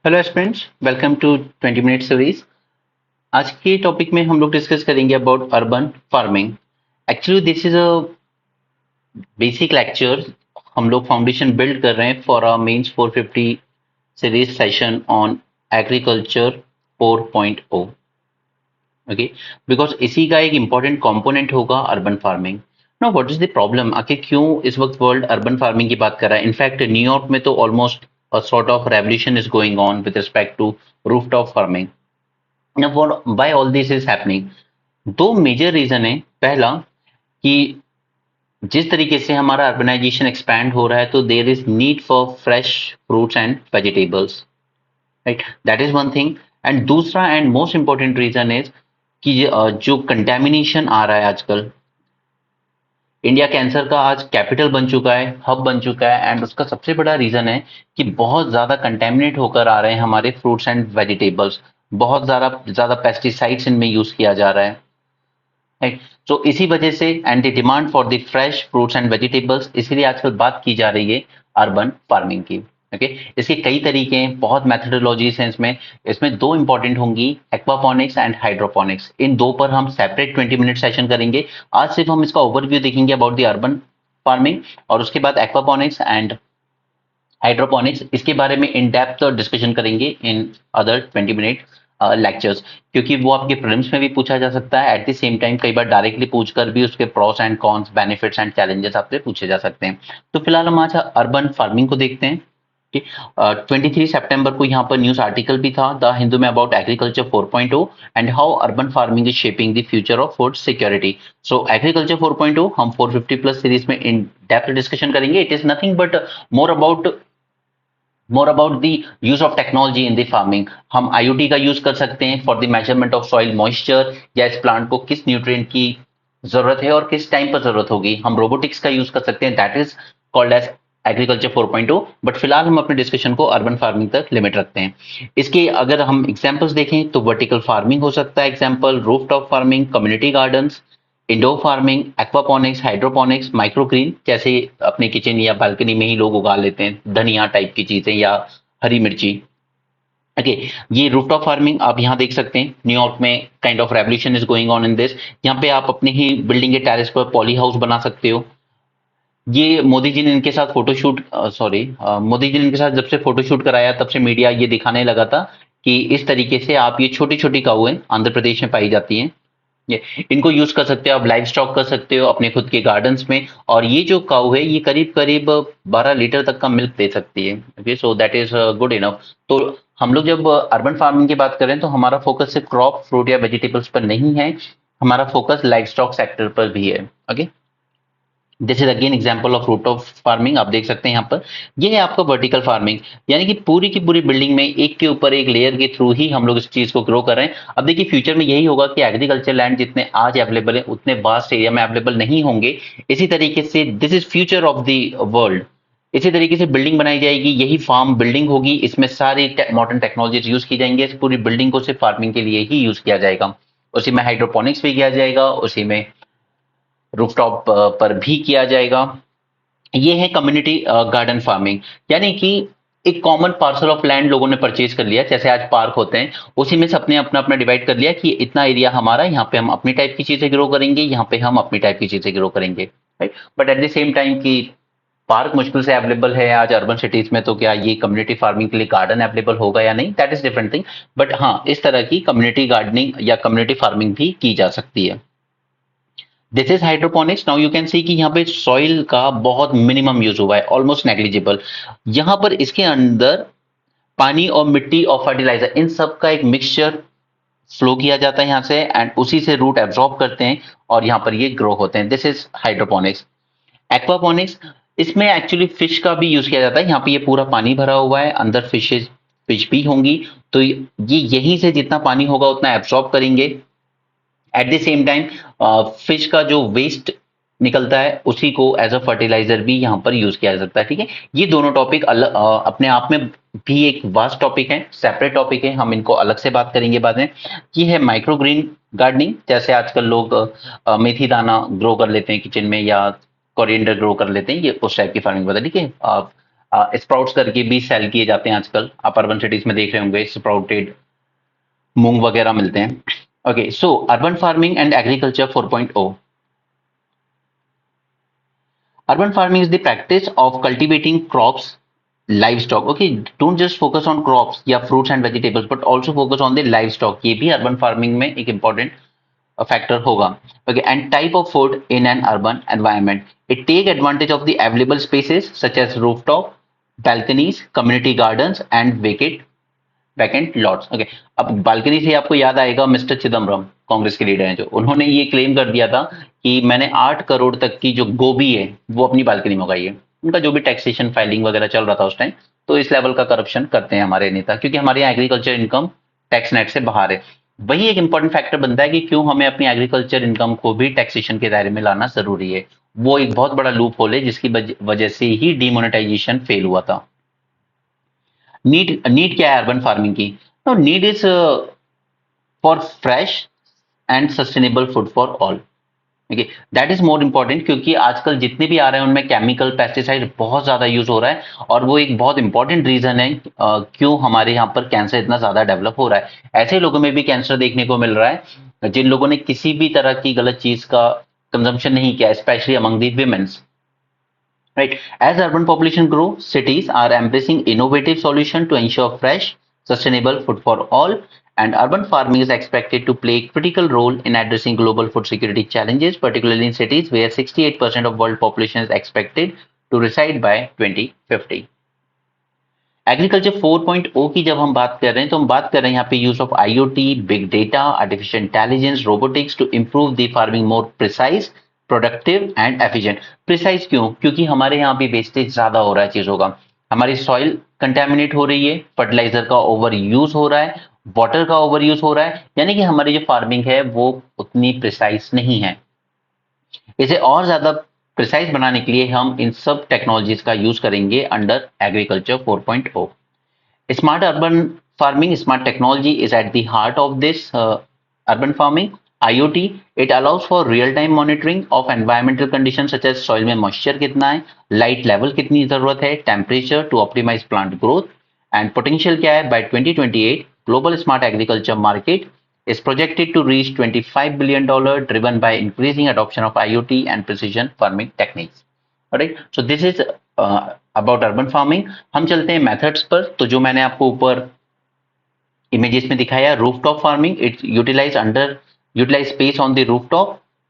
Hello students, welcome to 20 minute series. आज के topic में हम लोग डिस्कस करेंगे about urban farming. Actually this is a basic lecture. हम लोग फाउंडेशन बिल्ड कर रहे हैं for a Mains 450 series session on agriculture 4.0। Okay, because इसी का एक इम्पॉर्टेंट कंपोनेंट होगा urban farming. No, what is the problem? आखिर क्यों इस वक्त वर्ल्ड अर्बन फार्मिंग की बात कर रहा है? इनफैक्ट न्यूयॉर्क में तो almost a sort of revolution is going on with respect to rooftop farming. Now, why all this is happening? दो मेजर रीजन है। पहला कि जिस तरीके से हमारा अर्बनाइजेशन एक्सपैंड हो रहा है, तो there is need for fresh fruits and vegetables, right? That is one thing. And दूसरा and most important reason is कि जो कंटेमिनेशन आ रहा है आजकल। इंडिया कैंसर का आज कैपिटल बन चुका है, हब बन चुका है, एंड उसका सबसे बड़ा रीजन है कि बहुत ज्यादा कंटेमिनेट होकर आ रहे हैं हमारे फ्रूट्स एंड वेजिटेबल्स। बहुत ज्यादा ज्यादा पेस्टिसाइड्स इनमें यूज किया जा रहा है, राइट? सो इसी वजह से and the demand for the fresh fruits and vegetables, इसीलिए आजकल बात की जा रही है अर्बन फार्मिंग की। ओके, इसके कई तरीके हैं, बहुत मेथडोलॉजीज हैं इसमें। इसमें दो इंपॉर्टेंट होंगी, एक्वापॉनिक्स एंड हाइड्रोपॉनिक्स। इन दो पर हम सेपरेट 20 मिनट सेशन करेंगे। आज सिर्फ हम इसका ओवरव्यू देखेंगे अबाउट द अर्बन फार्मिंग, और उसके बाद एक्वापॉनिक्स एंड हाइड्रोपोनिक्स, इसके बारे में इन डेप्थ डिस्कशन करेंगे इन अदर 20 मिनट लेक्चर्स। क्योंकि वो आपके प्रीलिम्स में भी पूछा जा सकता है, एट द सेम टाइम कई बार डायरेक्टली पूछकर भी उसके pros and cons, benefits and challenges आपसे पूछे जा सकते हैं। तो फिलहाल हम आज अर्बन फार्मिंग को देखते हैं। 23 सितंबर को यहाँ पर न्यूज आर्टिकल भी था द हिंदू में about agriculture 4.0 and how urban farming is shaping the future of food security. So agriculture 4.0 हम 450 प्लस सीरीज में इन डेप्थ डिस्कशन करेंगे। It is nothing but more about the use of technology in the farming. हम IoT का use कर सकते हैं for the measurement of soil moisture, या इस प्लांट को किस न्यूट्रिएंट की जरूरत है और किस टाइम पर जरूरत होगी। हम रोबोटिक्स का यूज कर सकते हैं, that is called as agriculture 4.0। But फिलहाल हम अपने डिस्कशन को अर्बन फार्मिंग तक लिमिट रखते हैं। इसके अगर हम एग्जांपल्स देखें तो वर्टिकल फार्मिंग हो सकता है example, rooftop farming, community gardens, indoor farming, aquaponics, hydroponics, microgreen, जैसे अपने किचन या बालकनी में ही लोग उगा लेते हैं धनिया टाइप की चीजें या हरी मिर्ची। ओके, ये रूफटॉप फार्मिंग आप यहाँ देख सकते हैं। न्यूयॉर्क में kind of revolution is going on in this. यहाँ पे आप अपने ही बिल्डिंग के टेरेस पर पॉली हाउस बना सकते हो। ये मोदी जी ने इनके साथ फोटोशूट, मोदी जी ने इनके साथ जब से फोटोशूट कराया तब से मीडिया ये दिखाने लगा था कि इस तरीके से आप, ये छोटी छोटी काउएं आंध्र प्रदेश में पाई जाती हैं, ये इनको यूज कर सकते हो, आप लाइव स्टॉक कर सकते हो अपने खुद के गार्डन्स में। और ये जो काऊ है ये करीब करीब 12 लीटर तक का मिल्क दे सकती है। Okay, so that is good enough. तो हम लोग जब अर्बन फार्मिंग की बात करें तो हमारा फोकस सिर्फ क्रॉप, फ्रूट या वेजिटेबल्स पर नहीं है, हमारा फोकस लाइव स्टॉक सेक्टर पर भी है। Okay, this is again example of root of farming. आप देख सकते हैं यहाँ पर, ये है आपका वर्टिकल फार्मिंग, यानी कि पूरी की पूरी बिल्डिंग में एक के ऊपर एक लेयर के थ्रू ही हम लोग इस चीज को ग्रो कर रहे हैं। अब देखिए फ्यूचर में यही होगा कि एग्रीकल्चर लैंड जितने आज अवेलेबल है उतने वास्ट एरिया में अवेलेबल नहीं होंगे। इसी तरीके से this is future of the world. इसी तरीके से बिल्डिंग बनाई जाएगी, यही फार्म बिल्डिंग होगी, इसमें सारी मॉडर्न टेक्नोलॉजीज यूज की जाएंगी। इस पूरी बिल्डिंग को सिर्फ फार्मिंग के लिए ही यूज किया जाएगा। उसी में हाइड्रोपोनिक्स भी किया जाएगा, उसी में रूफटॉप पर भी किया जाएगा। ये है कम्युनिटी गार्डन फार्मिंग, यानी कि एक कॉमन पार्सल ऑफ लैंड लोगों ने परचेज कर लिया, जैसे आज पार्क होते हैं उसी में सबने अपना अपना डिवाइड कर लिया कि इतना एरिया हमारा, यहाँ पे हम अपनी टाइप की चीजें ग्रो करेंगे, यहाँ पे हम अपनी टाइप की चीजें ग्रो करेंगे, right? But at the same time की पार्क मुश्किल से अवेलेबल है आज अर्बन सिटीज में, तो क्या ये कम्युनिटी फार्मिंग के लिए गार्डन अवेलेबल होगा या नहीं, that is different thing. But हाँ, इस तरह की कम्युनिटी गार्डनिंग या कम्युनिटी फार्मिंग भी की जा सकती है। This is hydroponics. Now you can see कि यहाँ पे सॉइल का बहुत मिनिमम यूज हुआ है, ऑलमोस्ट नेग्लिजिबल। यहाँ पर इसके अंदर पानी और मिट्टी और फर्टिलाइजर, इन सब का एक मिक्सचर फ्लो किया जाता है यहाँ से, एंड उसी से रूट एब्जॉर्ब करते हैं और यहाँ पर ये ग्रो होते हैं। This is hydroponics. एक्वापोनिक्स, इसमें एक्चुअली फिश का भी यूज किया जाता है। यहाँ पे ये पूरा पानी भरा हुआ है, अंदर फिशेज, फिश भी होंगी, तो ये यहीं से जितना पानी होगा उतना एब्जॉर्ब करेंगे। At the same time fish का जो वेस्ट निकलता है उसी को एज अ फर्टिलाइजर भी यहाँ पर यूज किया जा सकता है। ठीक है, ये दोनों टॉपिक अलग अपने आप में भी एक वास्ट टॉपिक है, सेपरेट टॉपिक है, हम इनको अलग से बात करेंगे बाद में। ये है माइक्रोग्रीन गार्डनिंग, जैसे आजकल लोग मेथी दाना ग्रो कर लेते हैं किचन में, या कोरिएंडर ग्रो कर लेते हैं, ये उस टाइप की फार्मिंग बता। ठीक है, स्प्राउट्स करके भी सेल किए जाते हैं आजकल, आप अर्बन सिटीज में देख रहे होंगे स्प्राउटेड मूंग वगैरह मिलते हैं। Okay, so urban farming and agriculture 4.0। Urban farming is the practice of cultivating crops, livestock. Okay, don't just focus on crops या fruits and vegetables, but also focus on the livestock. ये भी urban farming में एक important factor होगा. Okay, and type of food in an urban environment. It take advantage of the available spaces such as rooftop, balconies, community gardens, and vacant lots. Okay, अब balcony से आपको याद आएगा mister Chidambaram, Congress के leader हैं, जो उन्होंने ये क्लेम कर दिया था कि मैंने 8 करोड़ तक की जो गोभी है वो अपनी बालकनी में उगाई है। उनका जो भी टैक्सेशन फाइलिंग वगैरह चल रहा था उस टाइम, तो इस लेवल का करप्शन करते हैं हमारे नेता, क्योंकि हमारे यहाँ एग्रीकल्चर इनकम टैक्स नेट से बाहर है। वही एक इंपॉर्टेंट फैक्टर बनता है कि क्यों हमें अपनी एग्रीकल्चर इनकम को भी टैक्सेशन के दायरे में लाना जरूरी है। वो एक बहुत बड़ा लूप होल है जिसकी वजह से ही डिमोनेटाइजेशन फेल हुआ था। नीड क्या है अर्बन फार्मिंग की? Need is for fresh and sustainable food for all. Okay, that is more important, क्योंकि आजकल जितने भी आ रहे हैं उनमें केमिकल पेस्टिसाइड बहुत ज्यादा यूज हो रहा है, और वो एक बहुत इंपॉर्टेंट रीजन है क्यों हमारे यहाँ पर कैंसर इतना ज्यादा डेवलप हो रहा है। ऐसे लोगों में भी कैंसर देखने को मिल रहा है जिन लोगों ने किसी भी तरह की गलत चीज का कंजम्पशन नहीं किया, specially among the women's. Right. As urban population grow, cities are embracing innovative solutions to ensure fresh, sustainable food for all. And urban farming is expected to play a critical role in addressing global food security challenges, particularly in cities where 68% of world population is expected to reside by 2050. Agriculture 4.0 की जब हम बात कर रहे हैं तो हम बात कर रहे हैं यहाँ पे use of IoT, big data, artificial intelligence, robotics to improve the farming more precise, productive and efficient. Precise क्यों? क्योंकि हमारे यहाँ भी वेस्टेज ज्यादा हो रहा है चीजों का, हमारी सॉइल कंटेमिनेट हो रही है, फर्टिलाइजर का ओवर यूज हो रहा है, वाटर का ओवर यूज हो रहा है, यानी कि हमारी जो फार्मिंग है वो उतनी प्रिसाइज नहीं है। इसे और ज्यादा प्रिसाइज बनाने के लिए हम इन सब टेक्नोलॉजीज का यूज करेंगे under agriculture 4.0। Smart urban farming, smart technology is at the heart of this urban farming. IoT, it allows for real-time monitoring of environmental conditions such as soil में moisture कितना है, light level कितनी जरूरत है, temperature to optimize plant growth, and potential क्या है? By 2028, global smart agriculture market is projected to reach $25 billion, driven by increasing adoption of IoT and precision farming techniques. Alright, so this is about urban farming. हम चलते हैं methods पर। तो जो मैंने आपको ऊपर images में दिखाया, rooftop farming, it utilize space on the rooftop,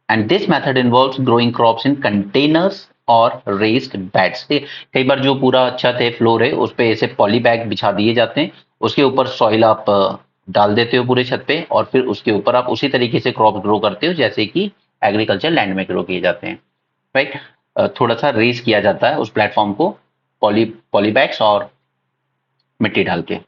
and this method involves growing crops in containers और raised beds। कई बार जो पूरा छत है, फ्लोर है, उस पे ऐसे पॉली बैग बिछा दिए जाते हैं, उसके ऊपर सॉइल आप डाल देते हो पूरे छत पे, और फिर उसके ऊपर आप उसी तरीके से क्रॉप ग्रो करते हो जैसे कि एग्रीकल्चर लैंड में ग्रो किए जाते हैं। राइट, थोड़ा सा रेस किया जाता है उस प्लेटफॉर्म को पॉली बैग्स और मिट्टी डाल के।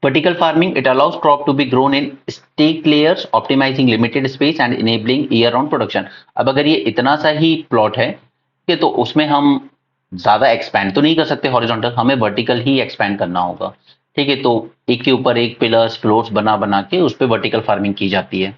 Vertical farming, it allows crop to be grown in stake layers, optimizing limited space and enabling year-round production। अब अगर ये इतना सा ही प्लॉट है कि तो उसमें हम ज्यादा एक्सपैंड तो नहीं कर सकते हॉरिजॉन्टल, हमें वर्टिकल ही एक्सपैंड करना होगा। ठीक है, तो एक के ऊपर एक पिलर्स, फ्लोर्स बना बना के उस पर वर्टिकल फार्मिंग की जाती है।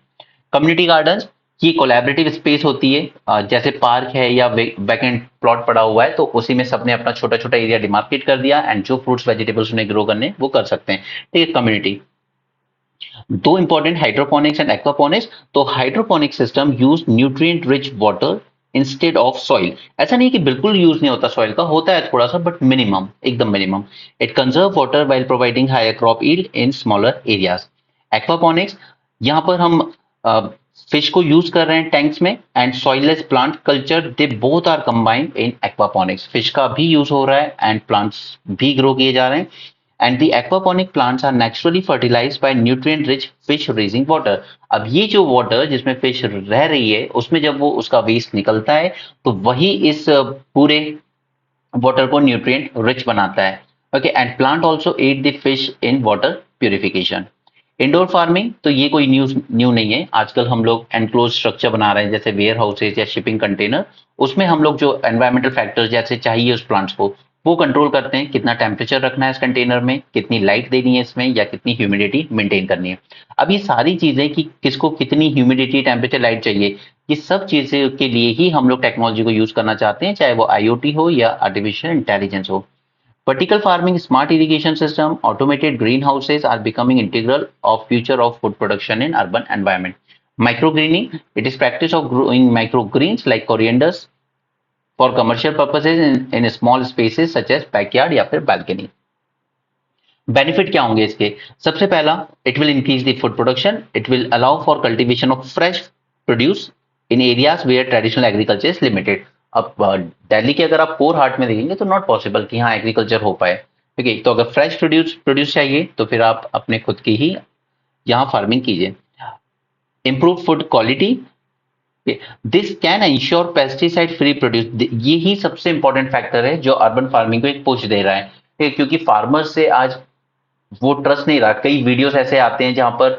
कम्युनिटी गार्डन्स की कोलैबोरेटिव स्पेस होती है, जैसे पार्क है या वैकेंट प्लॉट पड़ा हुआ है, तो उसी में सबने अपना छोटा छोटा एरिया डिमार्केट कर दिया, एंड जो फ्रूट्स वेजिटेबल्स उन्हें ग्रो करने वो कर सकते हैं। ठीक है, कम्युनिटी। दो इंपॉर्टेंट, हाइड्रोपोनिक्स एंड एक्वापोनिक्स। तो hydroponic system use nutrient rich water instead of soil. ऐसा नहीं कि बिल्कुल यूज नहीं होता सॉइल का, होता है थोड़ा सा, बट मिनिमम, एकदम minimum. It conserve water while providing higher crop yield in smaller areas. Aquaponics, यहाँ पर हम फिश को यूज कर रहे हैं टैंक्स में, and soilless plant culture, they both are combined in aquaponics. Fish का भी यूज हो रहा है एंड प्लांट्स भी ग्रो किए जा रहे हैं, and the aquaponic plants are naturally fertilized by nutrient rich fish raising water. अब ये जो वाटर जिसमें फिश रह रही है उसमें जब वो उसका वेस्ट निकलता है तो वही इस पूरे वाटर को न्यूट्रिएंट रिच बनाता है। Okay, and plant also aid the fish in water purification. Indoor farming, तो ये कोई न्यू नहीं है, आजकल हम लोग एनक्लोज स्ट्रक्चर बना रहे हैं जैसे वेयर हाउसेज या शिपिंग कंटेनर, उसमें हम लोग जो एनवायरमेंटल फैक्टर्स जैसे चाहिए उस प्लांट्स को वो कंट्रोल करते हैं, कितना टेम्परेचर रखना है इस कंटेनर में, कितनी लाइट देनी है इसमें, या कितनी ह्यूमिडिटी मेंटेन करनी है। अब ये सारी चीजें कि किसको कितनी ह्यूमिडिटी, टेम्परेचर, लाइट चाहिए, ये सब चीजें के लिए ही हम लोग टेक्नोलॉजी को यूज करना चाहते हैं, चाहे वो आईओटी हो या आर्टिफिशियल इंटेलिजेंस हो। Vertical farming, smart irrigation system, automated greenhouses are becoming integral of future of food production in urban environment. Microgreening, it is practice of growing microgreens like corianders for commercial purposes in small spaces such as backyard या फिर balcony. Benefit क्या होंगे इसके? सबसे पहला, it will increase the food production, it will allow for cultivation of fresh produce in areas where traditional agriculture is limited. अब दिल्ली के अगर आप कोर हार्ट में देखेंगे तो नॉट पॉसिबल कि हाँ एग्रीकल्चर हो पाए. ठीक है, तो अगर फ्रेश प्रोड्यूस चाहिए तो फिर आप अपने खुद की ही यहाँ फार्मिंग कीजिए. Improve food quality, this can ensure pesticide free produce. ये ही सबसे इंपॉर्टेंट फैक्टर है जो अर्बन फार्मिंग को एक पुश दे रहा है. ठीक है, क्योंकि फार्मर्स से आज वो ट्रस्ट नहीं रहा. कई वीडियोस ऐसे आते हैं जहां पर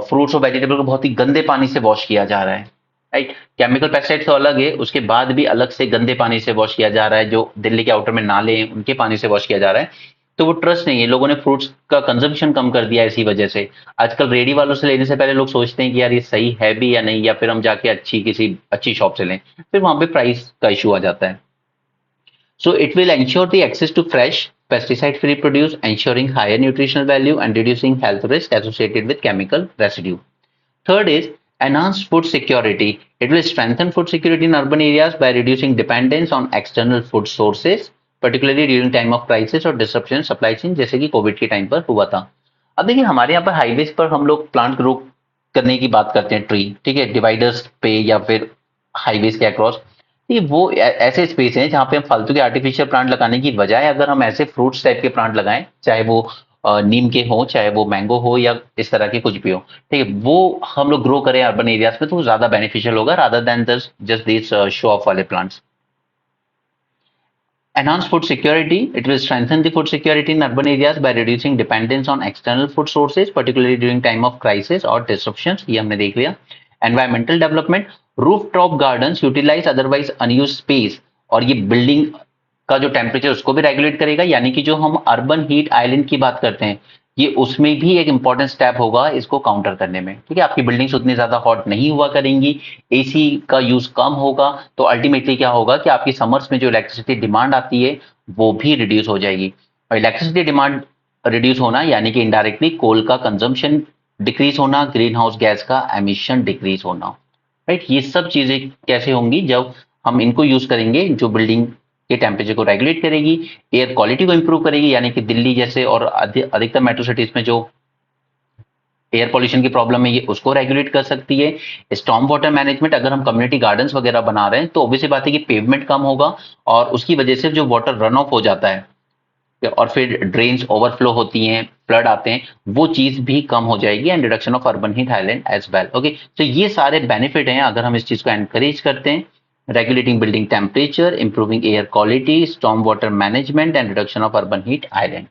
फ्रूट्स और वेजिटेबल को बहुत ही गंदे पानी से वॉश किया जा रहा है. राइट, केमिकल पेस्टिसाइड तो अलग है, उसके बाद भी अलग से गंदे पानी से वॉश किया जा रहा है, जो दिल्ली के आउटर में नाले हैं उनके पानी से वॉश किया जा रहा है. तो वो ट्रस्ट नहीं है. लोगों ने फ्रूट्स का कंजम्पशन कम कर दिया इसी वजह से. आजकल रेडी वालों से लेने से पहले लोग सोचते हैं कि यार ये सही है भी या नहीं, या फिर हम जाके किसी अच्छी शॉप से लें, फिर वहां पे प्राइस का इशू आ जाता है. So it will ensure the access to fresh, pesticide-free produce, ensuring higher nutritional value and reducing health risk associated with chemical residue. Third is enhanced food security. It will strengthen food security in urban areas by reducing dependence on external food sources, particularly during time of crisis और disruption supply chain, जैसे कि Covid के time पर हुआ था. अब देखिए हमारे यहाँ पर हाईवेज पर हम लोग प्लांट ग्रो करने की बात करते हैं, ट्री, ठीक है, डिवाइडर्स पे या फिर हाईवेज के अक्रॉस. ये वो ऐसे स्पेस हैं जहाँ पे हम फालतू के आर्टिफिशियल प्लांट लगाने की बजाय अगर हम ऐसे फ्रूट्स टाइप के प्लांट लगाएं, चाहे वो नीम के हो, चाहे वो मैंगो हो, या इस तरह के कुछ भी हो, ठीक है, वो हम लोग ग्रो करें अर्बन एरियाज में तो वो ज्यादा बेनिफिशियल होगा rather than just this show off वाले plants. Enhance food security. It will strengthen the food security in urban areas by reducing dependence on external food sources, particularly during time of crisis or disruptions. ये हमने देख लिया. Environmental development. Rooftop gardens utilize otherwise unused space, और ये building का जो temperature उसको भी रेगुलेट करेगा. यानी कि जो हम अर्बन हीट आइलैंड की बात करते हैं, ये उसमें भी एक इंपॉर्टेंट स्टेप होगा इसको काउंटर करने में. ठीक है, आपकी बिल्डिंग्स उतनी ज्यादा हॉट नहीं हुआ करेंगी, एसी का यूज कम होगा, तो अल्टीमेटली क्या होगा कि आपकी समर्स में जो इलेक्ट्रिसिटी डिमांड आती है वो भी रिड्यूस हो जाएगी. और इलेक्ट्रिसिटी डिमांड रिड्यूस होना यानी कि इनडायरेक्टली कोल का कंजम्पशन डिक्रीज होना, ग्रीन हाउस गैस का एमिशन डिक्रीज होना. राइट, ये सब चीजें कैसे होंगी? जब हम इनको यूज करेंगे जो बिल्डिंग के टेम्परेचर को रेगुलेट करेगी, एयर क्वालिटी को इंप्रूव करेगी, यानी कि दिल्ली जैसे और अधिकतर मेट्रो सिटीज में जो एयर पॉल्यूशन की प्रॉब्लम है ये उसको रेगुलेट कर सकती है. स्टॉर्म वाटर मैनेजमेंट, अगर हम कम्युनिटी गार्डन्स वगैरह बना रहे हैं तो ऑब्वियसली बात है कि पेवमेंट कम होगा और उसकी वजह से जो वाटर रन ऑफ हो जाता है और फिर ड्रेन्स ओवरफ्लो होती हैं, फ्लड आते हैं, वो चीज भी कम हो जाएगी. And reduction of urban heat island as well. Okay, तो ये सारे बेनिफिट हैं अगर हम इस चीज को एनकरेज करते हैं. Regulating building temperature, improving air quality, storm water management and reduction of urban heat island.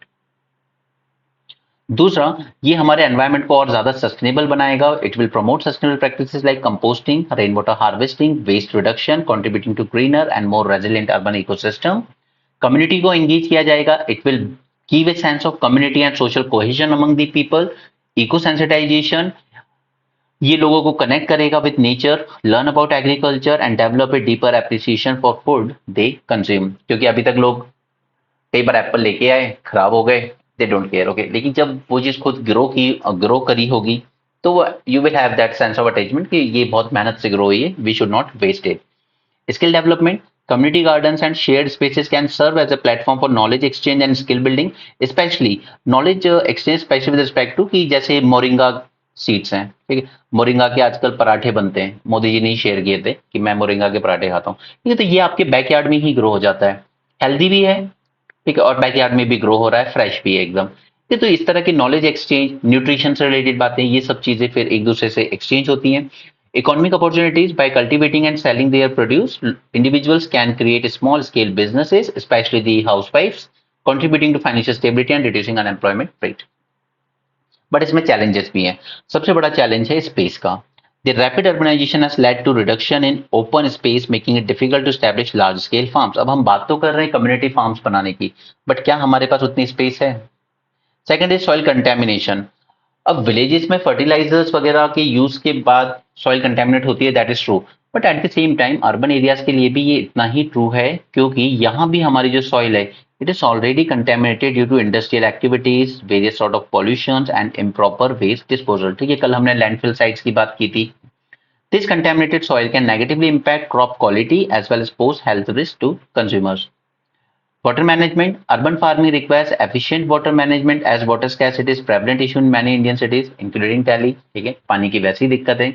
दूसरा, ये हमारे एनवायरनमेंट को और ज्यादा सस्टेनेबल बनाएगा. It will promote sustainable practices like composting, rain water harvesting, waste reduction, contributing to greener and more resilient urban ecosystem. Community को engage किया जाएगा. It will give a sense of community and social cohesion among the people. Eco sensitization, ये लोगों को connect करेगा with nature, learn about agriculture and develop a deeper appreciation for food they consume. क्योंकि अभी तक लोग कई बार एप्पल लेके आए, खराब हो गए, दे डोंट केयर. ओके, लेकिन जब वो चीज खुद ग्रो करी होगी तो you will have that sense of attachment कि ये बहुत मेहनत से ग्रो हुई है, we should not waste it. Skill development, community gardens and shared spaces can serve as a platform for knowledge exchange and skill building, especially knowledge exchange, especially with respect to कि जैसे moringa seeds हैं, ठीक है, moringa के आजकल पराठे बनते हैं, मोदी जी ने ही शेयर किए थे कि मैं मोरिंगा के पराठे खाता हूँ. ठीक है, तो ये आपके बैकयार्ड में ही ग्रो हो जाता है, हेल्दी भी है, ठीक है, और बैकयार्ड में भी ग्रो हो रहा है, फ्रेश भी है एकदम. ठीक है, तो इस तरह की नॉलेज एक्सचेंज, न्यूट्रिशन से रिलेटेड बातें, ये सब चीजें फिर एक दूसरे से एक्सचेंज होती हैं. Economic opportunities, by cultivating and selling their produce, individuals can create small scale businesses, especially the housewives, contributing to financial stability and reducing unemployment rate. But इसमें challenges भी हैं. सबसे बड़ा challenge है space का. The rapid urbanization has led to reduction in open space, making it difficult to establish large scale farms. अब हम बात तो कर रहे हैं community farms बनाने की, but क्या हमारे पास उतनी space है? Second is soil contamination. अब विलेजेस में फर्टिलाइजर्स वगैरह के यूज के बाद सॉइल कंटेमिनेट होती है, that is true, but at the same time urban areas के लिए भी ये इतना ही ट्रू है, क्योंकि यहाँ भी हमारी जो सॉइल है It is already contaminated due to industrial activities, various sort of pollutions and improper waste disposal. ठीक है, कल हमने लैंडफिल साइट्स की बात की थी. This contaminated soil can negatively impact crop quality as well as pose health risk to consumers. Water management. Urban farming requires efficient water management as water scarcity is prevalent issue in many Indian cities, including Delhi. ठीक है, पानी की वैसी दिक्कत है.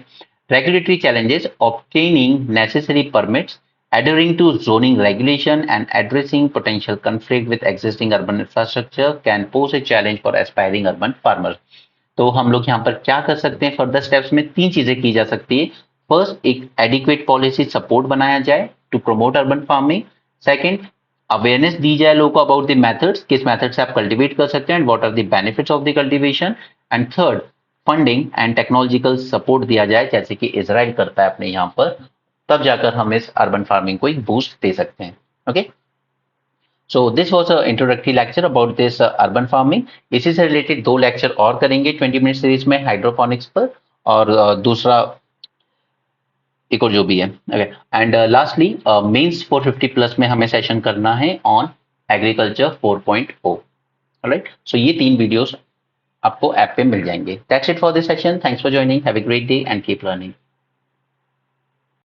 Regulatory challenges. Obtaining necessary permits, adhering to zoning regulation, and addressing potential conflict with existing urban infrastructure can pose a challenge for aspiring urban farmers. तो हम लोग यहाँ पर क्या कर सकते हैं? फर्दर स्टेप्स में 3 चीजें की जा सकती है. फर्स्ट, एक एडिक्वेट पॉलिसी सपोर्ट बनाया जाए to promote urban farming. Second, awareness दी जाए लोगों को अबाउट द मेथड्स, किस मेथड से आप कल्टीवेट कर सकते हैं and what are the benefits of the cultivation. And third, funding and technological support दिया जाए जैसे कि इजराइल करता है अपने यहाँ पर. तब जाकर हम इस अर्बन फार्मिंग को एक बूस्ट दे सकते हैं. Okay, so this was a introductory lecture about this urban farming. इसी से रिलेटेड 2 लेक्चर और करेंगे 20 मिनट सीरीज में हाइड्रोपोनिक्स पर, और दूसरा एक और जो भी है. Okay, and lastly Mains 450 plus में हमें सेशन करना है ऑन एग्रीकल्चर 4.0. ऑलराइट, सो ये 3 वीडियोस आपको ऐप पे मिल जाएंगे. That's it for this session. Thanks for joining. Have a great day and keep learning.